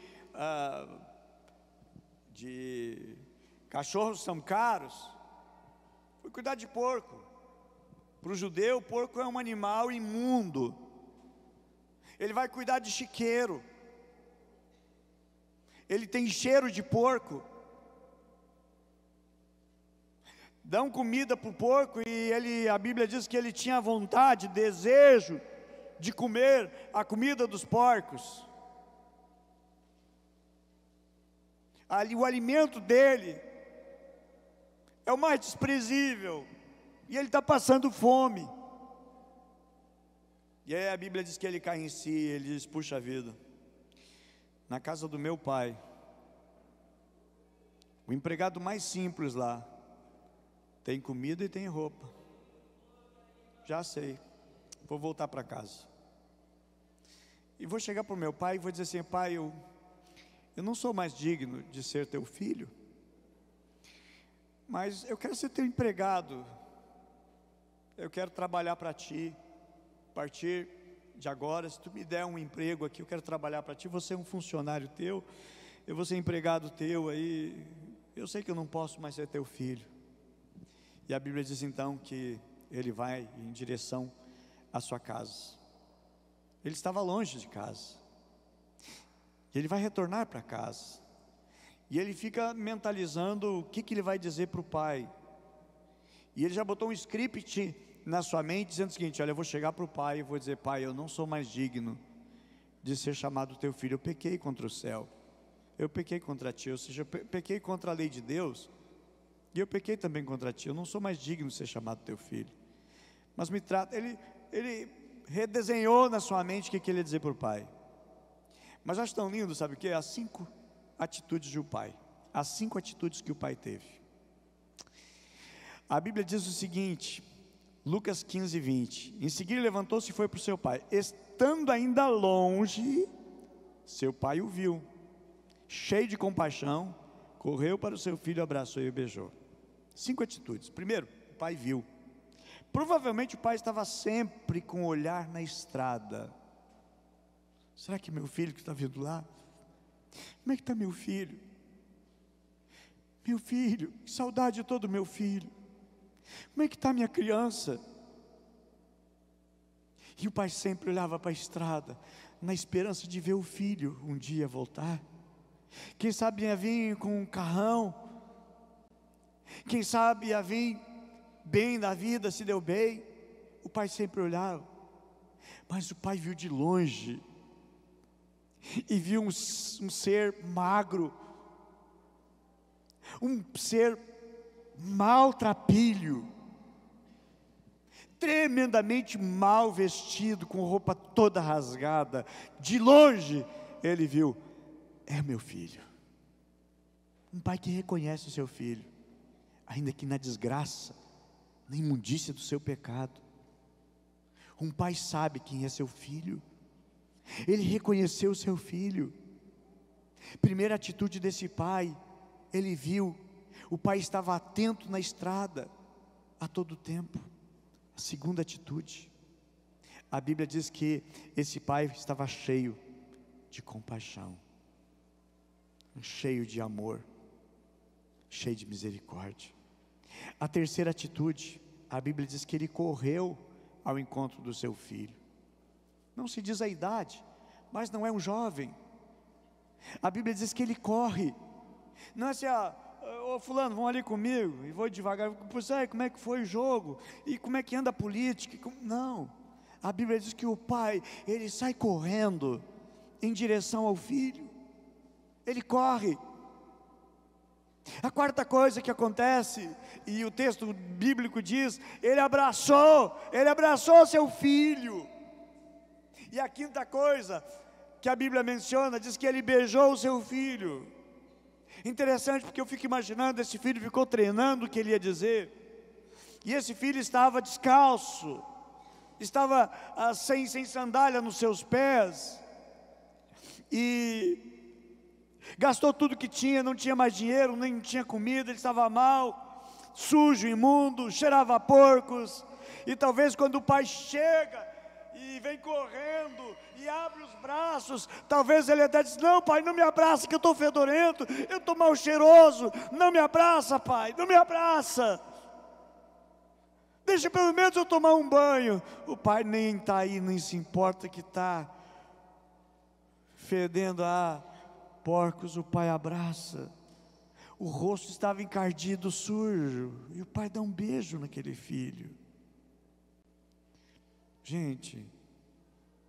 cachorros são caros. Foi cuidar de porco. Para o judeu, o porco é um animal imundo. Ele vai cuidar de chiqueiro. Ele tem cheiro de porco. Dão comida para o porco e a Bíblia diz que ele tinha vontade, desejo de comer a comida dos porcos. Ali o alimento dele é o mais desprezível, e ele está passando fome. E aí a Bíblia diz que ele cai em si, ele diz: puxa vida, na casa do meu pai, o empregado mais simples lá tem comida e tem roupa. Já sei, vou voltar para casa e vou chegar para o meu pai e vou dizer assim: pai, eu não sou mais digno de ser teu filho, mas eu quero ser teu empregado, eu quero trabalhar para ti. A partir de agora, se tu me der um emprego aqui, eu quero trabalhar para ti, vou ser um funcionário teu, eu vou ser empregado teu aí, eu sei que eu não posso mais ser teu filho. E a Bíblia diz então que ele vai em direção à sua casa. Ele estava longe de casa. E ele vai retornar para casa. E ele fica mentalizando o que ele vai dizer para o pai. E ele já botou um script na sua mente, dizendo o seguinte: olha, eu vou chegar para o pai e vou dizer: pai, eu não sou mais digno de ser chamado teu filho. Eu pequei contra o céu, eu pequei contra ti, ou seja, eu pequei contra a lei de Deus, e eu pequei também contra ti. Eu não sou mais digno de ser chamado teu filho. Mas me trata. Ele redesenhou na sua mente o que ele ia dizer para o pai. Mas eu acho tão lindo, sabe o que? As 5 atitudes de um pai. As 5 atitudes que o pai teve. A Bíblia diz o seguinte, Lucas 15, 20. Em seguida levantou-se e foi para o seu pai. Estando ainda longe, seu pai o viu. Cheio de compaixão, correu para o seu filho, abraçou e o beijou. 5 atitudes. Primeiro, o pai viu. Provavelmente o pai estava sempre com o olhar na estrada. Será que meu filho que está vindo lá? Como é que está meu filho? Meu filho, que saudade de todo meu filho. Como é que está minha criança? E o pai sempre olhava para a estrada, na esperança de ver o filho um dia voltar. Quem sabe ia vir com um carrão. Quem sabe ia vir bem na vida, se deu bem. O pai sempre olhava. Mas o pai viu de longe. E viu um ser magro, um ser maltrapilho, tremendamente mal vestido, com roupa toda rasgada. De longe ele viu: é meu filho. Um pai que reconhece o seu filho, ainda que na desgraça, na imundícia do seu pecado. Um pai sabe quem é seu filho. Ele reconheceu o seu filho. Primeira atitude desse pai, ele viu. O pai estava atento na estrada a todo tempo. A segunda atitude, a Bíblia diz que esse pai estava cheio de compaixão, cheio de amor, cheio de misericórdia. A terceira atitude, a Bíblia diz que ele correu ao encontro do seu filho. Não se diz a idade, mas não é um jovem. A Bíblia diz que ele corre. Não é assim: ô fulano, vão ali comigo, e vou devagar. Pois é, como é que foi o jogo? E como é que anda a política? Não, a Bíblia diz que o pai, ele sai correndo em direção ao filho. Ele corre. A quarta coisa que acontece, e o texto bíblico diz, ele abraçou seu filho. E a quinta coisa que a Bíblia menciona, diz que ele beijou o seu filho. Interessante, porque eu fico imaginando, esse filho ficou treinando o que ele ia dizer. E esse filho estava descalço, estava sem sandália nos seus pés. E gastou tudo que tinha, não tinha mais dinheiro, nem tinha comida, ele estava mal, sujo, imundo, cheirava a porcos. E talvez quando o pai chega e vem correndo e abre os braços, talvez ele até diz: não, pai, não me abraça que eu estou fedorento, eu estou mal cheiroso, não me abraça, pai, não me abraça, deixa pelo menos eu tomar um banho. O pai nem está aí, nem se importa que está fedendo a porcos. O pai abraça, o rosto estava encardido, sujo, e o pai dá um beijo naquele filho. Gente,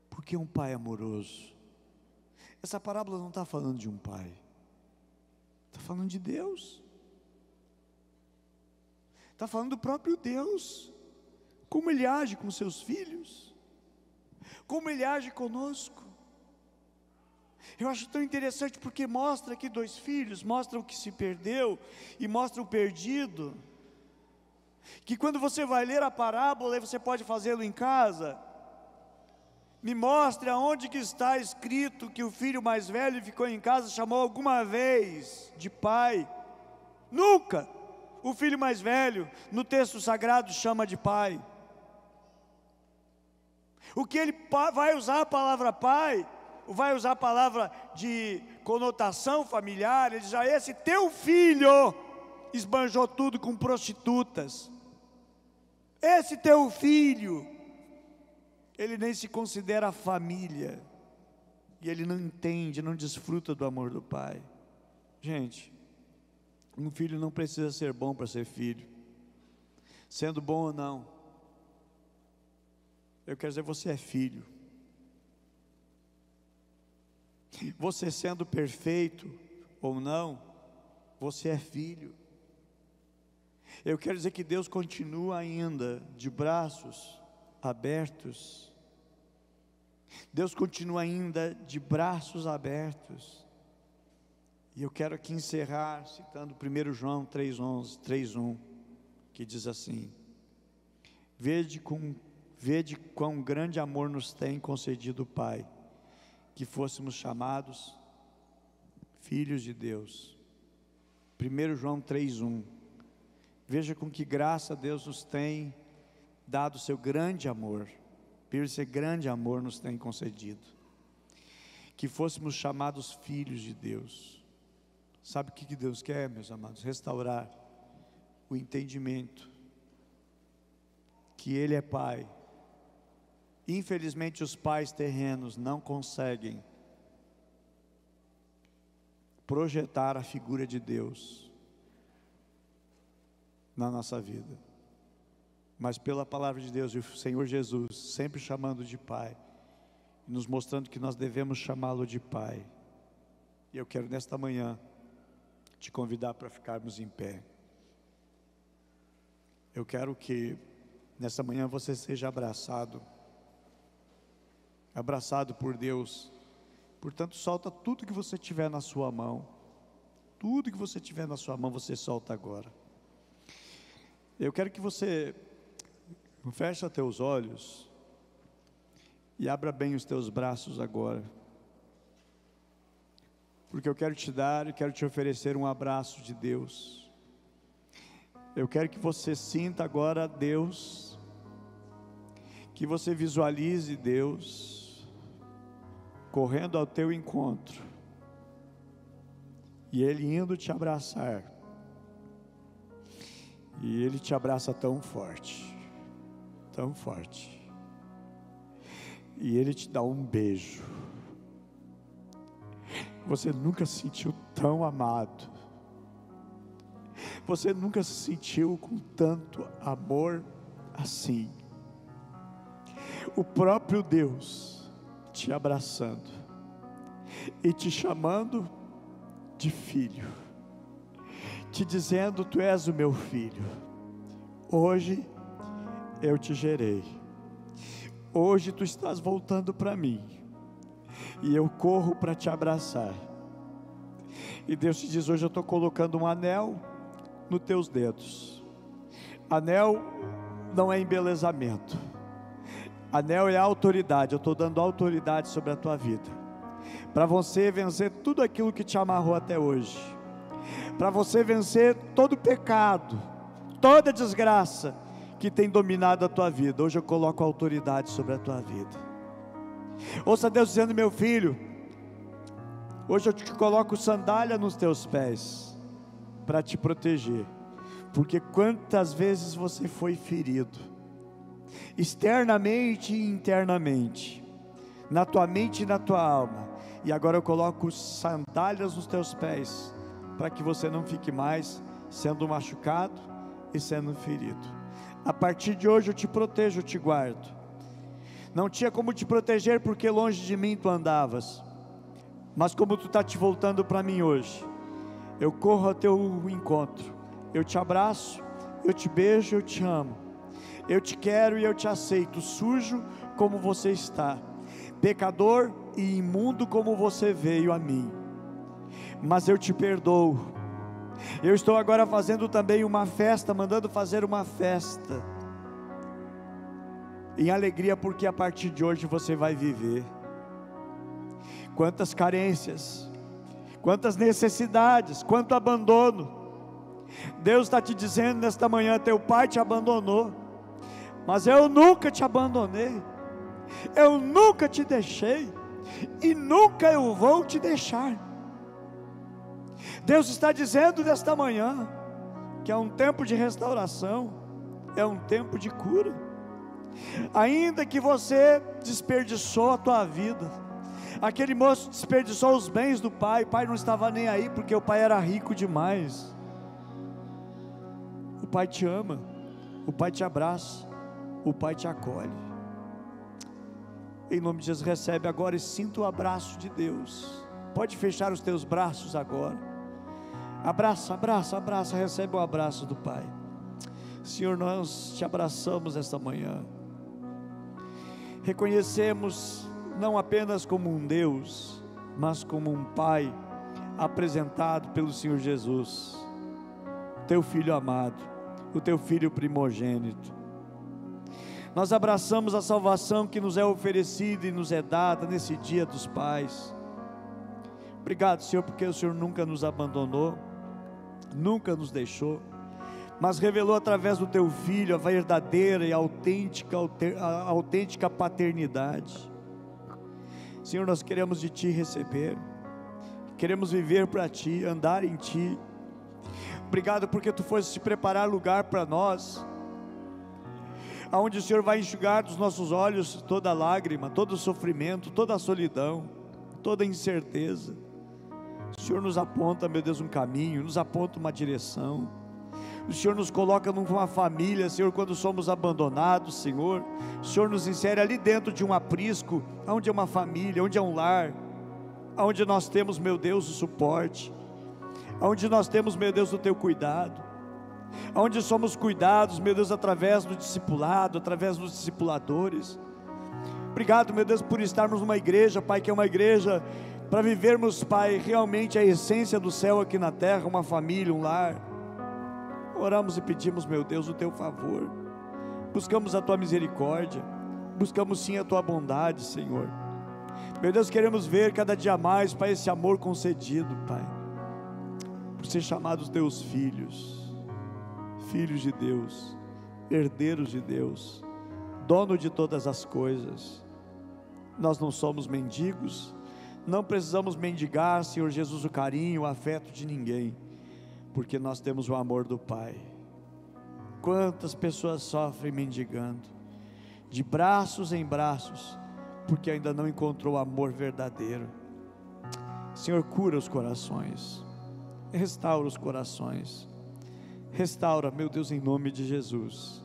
porque um pai amoroso? Essa parábola não está falando de um pai, está falando de Deus, está falando do próprio Deus, como Ele age com seus filhos, como Ele age conosco. Eu acho tão interessante, porque mostra aqui 2 filhos, mostra o que se perdeu e mostra o perdido. Que quando você vai ler a parábola, e você pode fazê-lo em casa, me mostre aonde que está escrito que o filho mais velho ficou em casa, chamou alguma vez de pai. Nunca o filho mais velho no texto sagrado chama de pai. O que ele vai usar a palavra pai, vai usar a palavra de conotação familiar. Ele diz: esse teu filho esbanjou tudo com prostitutas. Esse teu filho, ele nem se considera família. e ele não entende, não desfruta do amor do pai. Gente, um filho não precisa ser bom para ser filho, sendo bom ou não. Eu quero dizer, você é filho. Você sendo perfeito ou não, você é filho. Eu quero dizer que Deus continua ainda de braços abertos. Deus continua ainda de braços abertos. E eu quero aqui encerrar citando 1 João 3:11, 3:1, que diz assim: Vede quão grande amor nos tem concedido o Pai, que fôssemos chamados filhos de Deus. 1 João 3:1. Veja com que graça Deus nos tem dado o seu grande amor. Esse grande amor nos tem concedido, que fôssemos chamados filhos de Deus. Sabe o que Deus quer, meus amados? Restaurar o entendimento que Ele é Pai. Infelizmente os pais terrenos não conseguem projetar a figura de Deus na nossa vida, mas pela palavra de Deus e o Senhor Jesus sempre chamando de Pai, nos mostrando que nós devemos chamá-lo de Pai. E eu quero nesta manhã te convidar para ficarmos em pé. Eu quero que nesta manhã você seja abraçado por Deus. Portanto, solta tudo que você tiver na sua mão. Tudo que você tiver na sua mão, você solta agora. Eu quero que você feche teus olhos e abra bem os teus braços agora, porque eu quero te dar e quero te oferecer um abraço de Deus. Eu quero que você sinta agora Deus, que você visualize Deus correndo ao teu encontro e Ele indo te abraçar. E Ele te abraça tão forte, tão forte, e Ele te dá um beijo. Você nunca se sentiu tão amado, você nunca se sentiu com tanto amor assim. O próprio Deus te abraçando e te chamando de filho, te dizendo: tu és o meu filho, hoje eu te gerei, hoje tu estás voltando para mim, e eu corro para te abraçar. E Deus te diz: hoje eu estou colocando um anel nos teus dedos. Anel não é embelezamento, anel é autoridade. Eu estou dando autoridade sobre a tua vida, para você vencer tudo aquilo que te amarrou até hoje, para você vencer todo pecado, toda desgraça que tem dominado a tua vida. Hoje eu coloco autoridade sobre a tua vida. Ouça Deus dizendo: meu filho, hoje eu te coloco sandália nos teus pés, para te proteger, porque quantas vezes você foi ferido, externamente e internamente, na tua mente e na tua alma, e agora eu coloco sandálias nos teus pés, para que você não fique mais sendo machucado e sendo ferido. A partir de hoje eu te protejo, eu te guardo. Não tinha como te proteger, porque longe de mim tu andavas, mas como tu está te voltando para mim hoje, eu corro ao teu encontro, eu te abraço, eu te beijo, eu te amo, eu te quero e eu te aceito, sujo como você está, pecador e imundo como você veio a mim, mas eu te perdoo. Eu estou agora fazendo também uma festa, mandando fazer uma festa em alegria, porque a partir de hoje você vai viver. Quantas carências, quantas necessidades, quanto abandono. Deus está te dizendo nesta manhã: teu pai te abandonou, mas eu nunca te abandonei, eu nunca te deixei, e nunca eu vou te deixar. Deus está dizendo nesta manhã que é um tempo de restauração, é um tempo de cura. Ainda que você desperdiçou a tua vida, Aquele moço desperdiçou os bens do pai, o pai não estava nem aí, porque o pai era rico demais. O pai te ama, o pai te abraça, o pai te acolhe. Em nome de Jesus, recebe agora e sinta o abraço de Deus. Pode fechar os teus braços agora. Abraça, abraça, abraça, recebe o abraço do Pai. Senhor, nós te abraçamos esta manhã. Reconhecemos não apenas como um Deus, mas como um Pai apresentado pelo Senhor Jesus, teu Filho amado, o teu Filho primogênito. Nós abraçamos a salvação que nos é oferecida e nos é dada nesse dia dos pais. Obrigado, Senhor, porque o Senhor nunca nos abandonou, nunca nos deixou, mas revelou através do teu Filho a verdadeira e autêntica paternidade. Senhor, nós queremos de Ti receber, queremos viver para Ti, andar em Ti. Obrigado porque Tu foste preparar lugar para nós, aonde o Senhor vai enxugar dos nossos olhos toda lágrima, todo sofrimento, toda a solidão, toda a incerteza. O Senhor nos aponta, meu Deus, um caminho, nos aponta uma direção. O Senhor nos coloca numa família, Senhor, quando somos abandonados, Senhor. O Senhor nos insere ali dentro de um aprisco, onde é uma família, onde é um lar, onde nós temos, meu Deus, o suporte, onde nós temos, meu Deus, o teu cuidado, onde somos cuidados, meu Deus, através do discipulado, através dos discipuladores. Obrigado, meu Deus, por estarmos numa igreja, Pai, que é uma igreja para vivermos, Pai, realmente a essência do céu aqui na terra, uma família, um lar. Oramos e pedimos, meu Deus, o teu favor, buscamos a tua misericórdia, buscamos sim a tua bondade, Senhor. Meu Deus, queremos ver cada dia mais, Pai, esse amor concedido, Pai, por ser chamados teus filhos, filhos de Deus, herdeiros de Deus, dono de todas as coisas. Nós não somos mendigos, não precisamos mendigar, Senhor Jesus, o carinho, o afeto de ninguém, porque nós temos o amor do Pai. Quantas pessoas sofrem mendigando, de braços em braços, porque ainda não encontrou o amor verdadeiro. Senhor, cura os corações, restaura os corações, restaura, meu Deus, em nome de Jesus,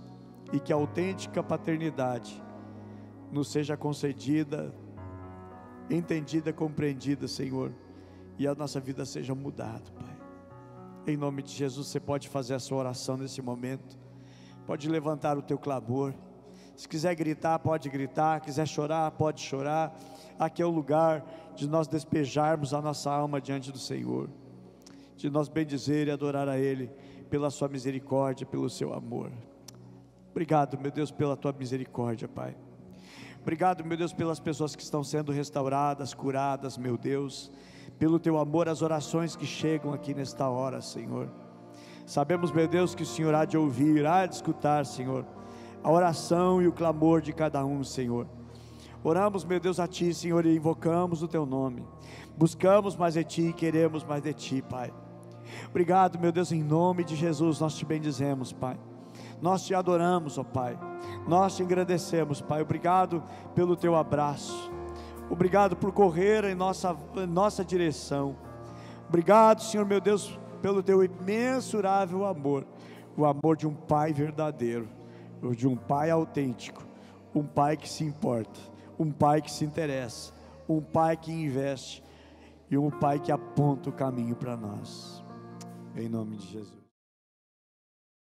e que a autêntica paternidade nos seja concedida, entendida, compreendida, Senhor, e a nossa vida seja mudada, Pai. Em nome de Jesus, você pode fazer a sua oração nesse momento, pode levantar o teu clamor. Se quiser gritar, pode gritar, quiser chorar, pode chorar. Aqui é o lugar de nós despejarmos a nossa alma diante do Senhor, de nós bendizer e adorar a Ele, pela sua misericórdia, pelo seu amor. Obrigado, meu Deus, pela tua misericórdia, Pai. Obrigado, meu Deus, pelas pessoas que estão sendo restauradas, curadas, meu Deus, pelo teu amor, as orações que chegam aqui nesta hora, Senhor. Sabemos, meu Deus, que o Senhor há de ouvir, há de escutar, Senhor, a oração e o clamor de cada um, Senhor. Oramos, meu Deus, a Ti, Senhor, e invocamos o Teu nome. Buscamos mais de Ti, queremos mais de Ti, Pai. Obrigado, meu Deus, em nome de Jesus, nós Te bendizemos, Pai. Nós Te adoramos, ó Pai. Nós Te agradecemos, Pai. Obrigado pelo Teu abraço. Obrigado por correr em nossa direção. Obrigado, Senhor, meu Deus, pelo Teu imensurável amor. O amor de um Pai verdadeiro, de um Pai autêntico, um Pai que se importa, um Pai que se interessa, um Pai que investe e um Pai que aponta o caminho para nós. Em nome de Jesus.